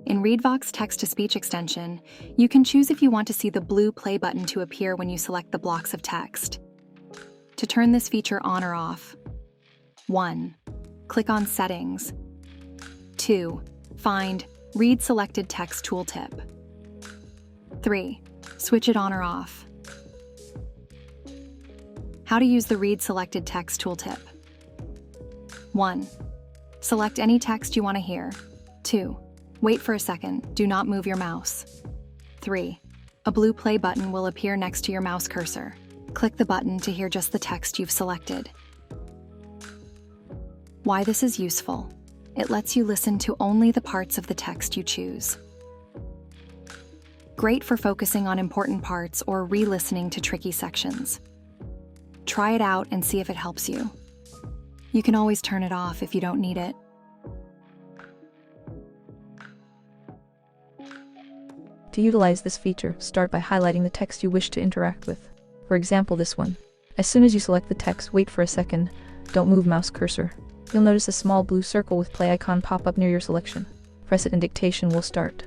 In Readvox text-to-speech extension, you can choose if you want to see the blue play button to appear when you select the blocks of text. To turn this feature on or off, 1. Click on Settings. 2. Find Read Selected Text Tooltip. 3. Switch it on or off. How to use the Read Selected Text Tooltip. 1. Select any text you want to hear. 2. Wait for a second, do not move your mouse. 3. A blue play button will appear next to your mouse cursor. Click the button to hear just the text you've selected. Why this is useful. It lets you listen to only the parts of the text you choose. Great for focusing on important parts or re-listening to tricky sections. Try it out and see if it helps you. You can always turn it off if you don't need it. To utilize this feature, start by highlighting the text you wish to interact with. For example, this one. As soon as you select the text, wait for a second, don't move mouse cursor. You'll notice a small blue circle with play icon pop up near your selection. Press it and dictation will start.